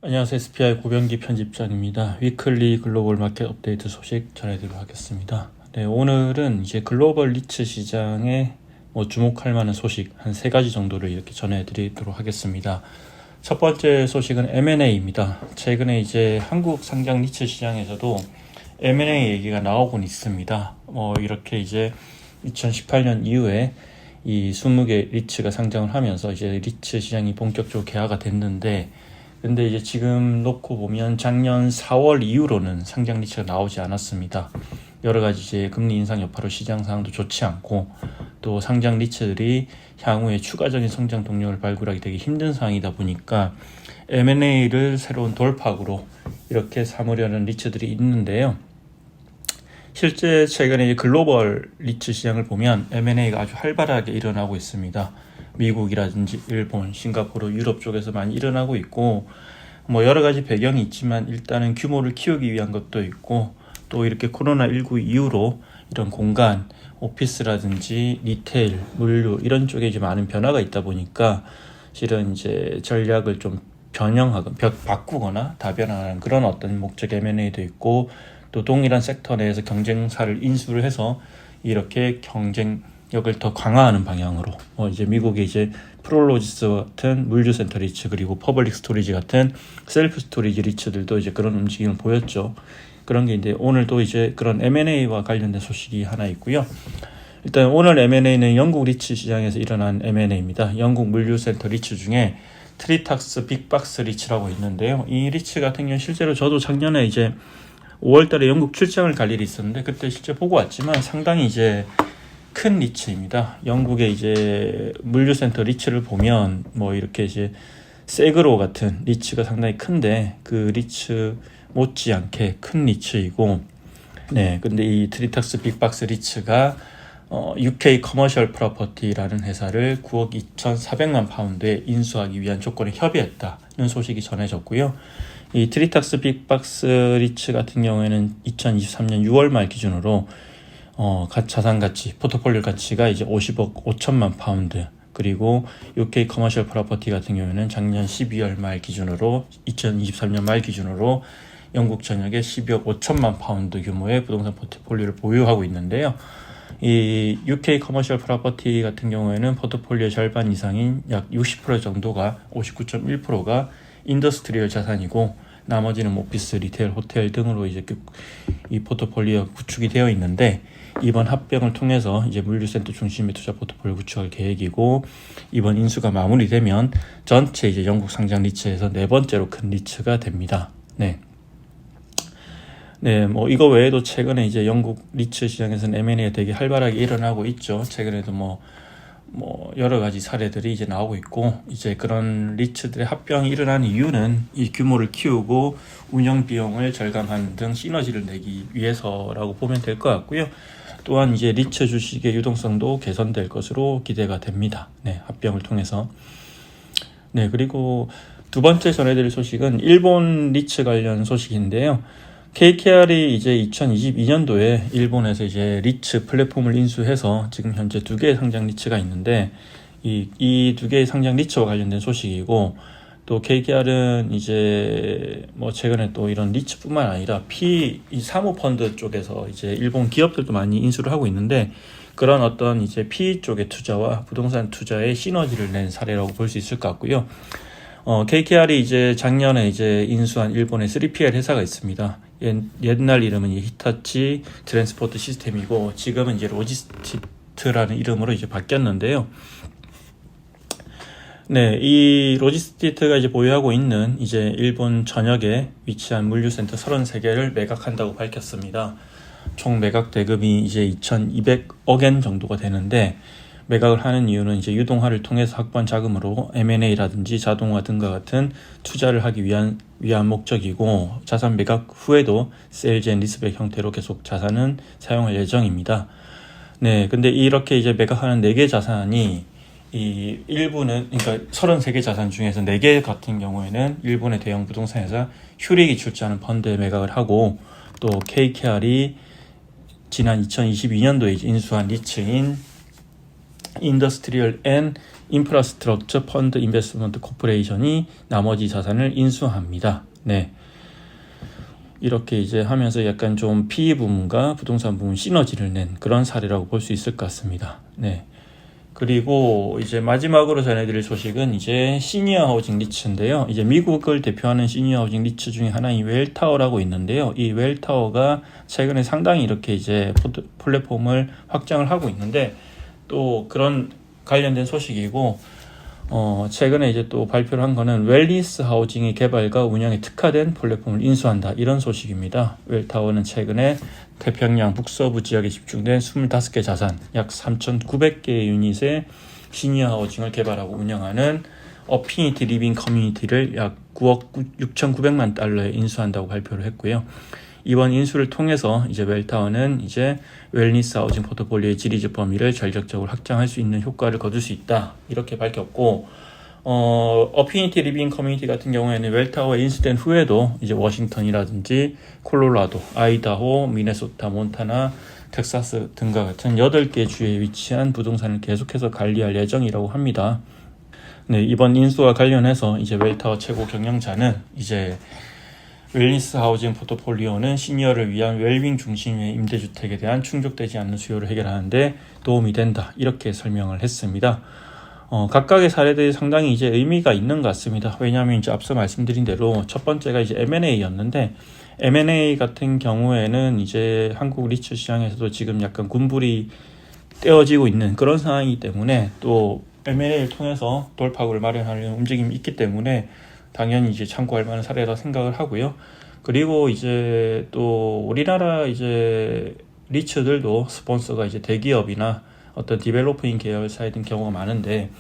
안녕하세요. SPI 고병기 편집장입니다. 위클리 글로벌 마켓 업데이트 소식 전해드리도록 하겠습니다. 네, 오늘은 이제 글로벌 리츠 시장에 주목할 만한 소식 한 3가지 정도를 이렇게 전해드리도록 하겠습니다. 첫 번째 소식은 M&A입니다. 최근에 이제 한국 상장 리츠 시장에서도 M&A 얘기가 나오곤 있습니다. 이렇게 이제 2018년 이후에 이 20개 리츠가 상장을 하면서 이제 리츠 시장이 본격적으로 개화가 됐는데, 근데 이제 지금 놓고 보면 작년 4월 이후로는 상장 리츠가 나오지 않았습니다. 여러 가지 이제 금리 인상 여파로 시장 상황도 좋지 않고, 또 상장 리츠들이 향후에 추가적인 성장 동력을 발굴하기 되게 힘든 상황이다 보니까 M&A를 새로운 돌파구로 이렇게 삼으려는 리츠들이 있는데요. 실제 최근에 글로벌 리츠 시장을 보면 M&A가 아주 활발하게 일어나고 있습니다. 미국이라든지 일본, 싱가포르, 유럽 쪽에서 많이 일어나고 있고, 여러 가지 배경이 있지만 일단은 규모를 키우기 위한 것도 있고, 또 이렇게 코로나19 이후로 이런 공간, 오피스라든지 리테일, 물류 이런 쪽에 이제 많은 변화가 있다 보니까 실은 이제 전략을 좀 변형하거나 바꾸거나 다변화하는 그런 어떤 목적 M&A도 있고, 또 동일한 섹터 내에서 경쟁사를 인수를 해서 이렇게 경쟁력을 더 강화하는 방향으로 이제 미국의 이제 프롤로지스 같은 물류센터 리츠, 그리고 퍼블릭 스토리지 같은 셀프 스토리지 리츠들도 이제 그런 움직임을 보였죠. 그런 게 이제 오늘도 이제 그런 M&A와 관련된 소식이 하나 있고요. 일단 오늘 M&A는 영국 리츠 시장에서 일어난 M&A입니다. 영국 물류센터 리츠 중에 트리탁스 빅박스 리츠라고 있는데요. 이 리츠 같은 경우는 실제로 저도 작년에 이제 5월달에 영국 출장을 갈 일이 있었는데 그때 실제 보고 왔지만 상당히 이제 큰 리츠입니다. 영국의 이제 물류센터 리츠를 보면 이렇게 이제 세그로 같은 리츠가 상당히 큰데 그 리츠 못지않게 큰 리츠이고, 네, 근데 이 트리탁스 빅박스 리츠가 UK 커머셜 프로퍼티라는 회사를 9억 2,400만 파운드에 인수하기 위한 조건에 협의했다는 소식이 전해졌고요. 이 트리탁스 빅박스 리츠 같은 경우에는 2023년 6월 말 기준으로 자산 가치, 포트폴리오 가치가 이제 50억 5천만 파운드, 그리고 UK 커머셜 프로퍼티 같은 경우에는 작년 12월 말 기준으로 2023년 말 기준으로 영국 전역에 12억 5천만 파운드 규모의 부동산 포트폴리오를 보유하고 있는데요. 이 UK 커머셜 프로퍼티 같은 경우에는 포트폴리오 절반 이상인 약 60% 정도가 59.1%가 인더스트리얼 자산이고, 나머지는 오피스, 리테일, 호텔 등으로 이제 이 포트폴리오 구축이 되어 있는데, 이번 합병을 통해서 이제 물류센터 중심의 투자 포트폴리오 구축할 계획이고, 이번 인수가 마무리되면 전체 이제 영국 상장 리츠에서 4번째로 큰 리츠가 됩니다. 네. 네, 이거 외에도 최근에 이제 영국 리츠 시장에서는 M&A가 되게 활발하게 일어나고 있죠. 최근에도 여러 가지 사례들이 이제 나오고 있고, 이제 그런 리츠들의 합병이 일어나는 이유는 이 규모를 키우고 운영 비용을 절감하는 등 시너지를 내기 위해서라고 보면 될 것 같고요. 또한 이제 리츠 주식의 유동성도 개선될 것으로 기대가 됩니다. 네, 합병을 통해서. 네, 그리고 두 번째 전해드릴 소식은 일본 리츠 관련 소식인데요. KKR이 이제 2022년도에 일본에서 이제 리츠 플랫폼을 인수해서 지금 현재 2개의 상장 리츠가 있는데, 이 2개의 상장 리츠와 관련된 소식이고, 또 KKR은 이제 최근에 또 이런 리츠뿐만 아니라 이 사모펀드 쪽에서 이제 일본 기업들도 많이 인수를 하고 있는데, 그런 어떤 이제 PE 쪽의 투자와 부동산 투자의 시너지를 낸 사례라고 볼 수 있을 것 같고요. KKR이 이제 작년에 이제 인수한 일본의 3PL 회사가 있습니다. 옛날 이름은 히타치 트랜스포트 시스템이고, 지금은 이제 로지스티트라는 이름으로 이제 바뀌었는데요. 네, 이 로지스티트가 이제 보유하고 있는 이제 일본 전역에 위치한 물류센터 33개를 매각한다고 밝혔습니다. 총 매각 대금이 이제 2,200억엔 정도가 되는데, 매각을 하는 이유는 이제 유동화를 통해서 확보한 자금으로 M&A라든지 자동화 등과 같은 투자를 하기 위한 목적이고, 자산 매각 후에도 세일즈 앤 리스백 형태로 계속 자산은 사용할 예정입니다. 네, 근데 이렇게 이제 매각하는 4개 자산이 이 일부는, 그러니까 33개 자산 중에서 4개 같은 경우에는 일본의 대형 부동산 회사 휴릭이 출자하는 펀드에 매각을 하고, 또 KKR이 지난 2022년도에 인수한 리츠인 인더스트리얼 앤 인프라스트럭처 펀드 인베스트먼트 코퍼레이션이 나머지 자산을 인수합니다. 네. 이렇게 이제 하면서 약간 좀 PE 부문과 부동산 부문 시너지를 낸 그런 사례라고 볼 수 있을 것 같습니다. 네. 그리고 이제 마지막으로 전해드릴 소식은 이제 시니어 하우징 리츠인데요. 이제 미국을 대표하는 시니어 하우징 리츠 중에 하나인 웰타워라고 있는데요. 이 웰타워가 최근에 상당히 이렇게 이제 플랫폼을 확장을 하고 있는데 또 그런 관련된 소식이고, 최근에 이제 또 발표를 한 거는 웰리스 하우징의 개발과 운영에 특화된 플랫폼을 인수한다. 이런 소식입니다. 웰타워는 최근에 태평양 북서부 지역에 집중된 25개 자산, 약 3,900개의 유닛의 시니어 하우징을 개발하고 운영하는 어피니티 리빙 커뮤니티를 약 9억 6,900만 달러에 인수한다고 발표를 했고요. 이번 인수를 통해서 이제 웰타워는 이제 웰니스 하우징 포트폴리오의 지리적 범위를 전략적으로 확장할 수 있는 효과를 거둘 수 있다. 이렇게 밝혔고, 어피니티 리빙 커뮤니티 같은 경우에는 웰타워에 인수된 후에도 이제 워싱턴이라든지 콜로라도, 아이다호, 미네소타, 몬타나, 텍사스 등과 같은 8개 주에 위치한 부동산을 계속해서 관리할 예정이라고 합니다. 네, 이번 인수와 관련해서 이제 웰타워 최고 경영자는 이제 웰니스 하우징 포트폴리오는 시니어를 위한 웰빙 중심의 임대주택에 대한 충족되지 않는 수요를 해결하는데 도움이 된다. 이렇게 설명을 했습니다. 각각의 사례들이 상당히 이제 의미가 있는 것 같습니다. 왜냐하면 이제 앞서 말씀드린 대로 첫 번째가 이제 M&A였는데, M&A 같은 경우에는 이제 한국 리츠 시장에서도 지금 약간 군불이 떼어지고 있는 그런 상황이기 때문에 또 M&A를 통해서 돌파구를 마련하려는 움직임이 있기 때문에 당연히 이제 참고할 만한 사례라 생각을 하고요. 그리고 이제 또 우리나라 이제 리츠들도 스폰서가 이제 대기업이나 어떤 디벨로퍼인 계열사에 든 경우가 많은데,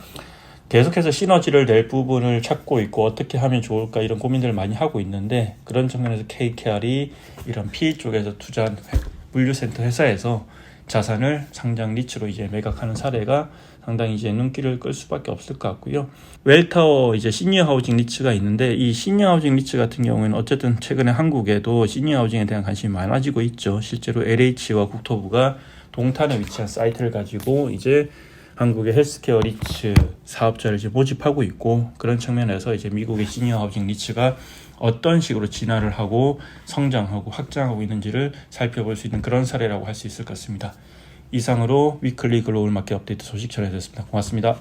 계속해서 시너지를 낼 부분을 찾고 있고 어떻게 하면 좋을까 이런 고민들을 많이 하고 있는데, 그런 측면에서 KKR이 이런 PE 쪽에서 투자한 물류센터 회사에서 자산을 상장 리츠로 이제 매각하는 사례가 상당히 이제 눈길을 끌 수밖에 없을 것 같고요. 웰타워 이제 시니어 하우징 리츠가 있는데, 이 시니어 하우징 리츠 같은 경우에는 어쨌든 최근에 한국에도 시니어 하우징에 대한 관심이 많아지고 있죠. 실제로 LH와 국토부가 동탄에 위치한 사이트를 가지고 이제 한국의 헬스케어 리츠 사업자를 이제 모집하고 있고, 그런 측면에서 이제 미국의 시니어 하우징 리츠가 어떤 식으로 진화를 하고 성장하고 확장하고 있는지를 살펴볼 수 있는 그런 사례라고 할 수 있을 것 같습니다. 이상으로 위클리 글로벌 마켓 업데이트 소식 전해드렸습니다. 고맙습니다.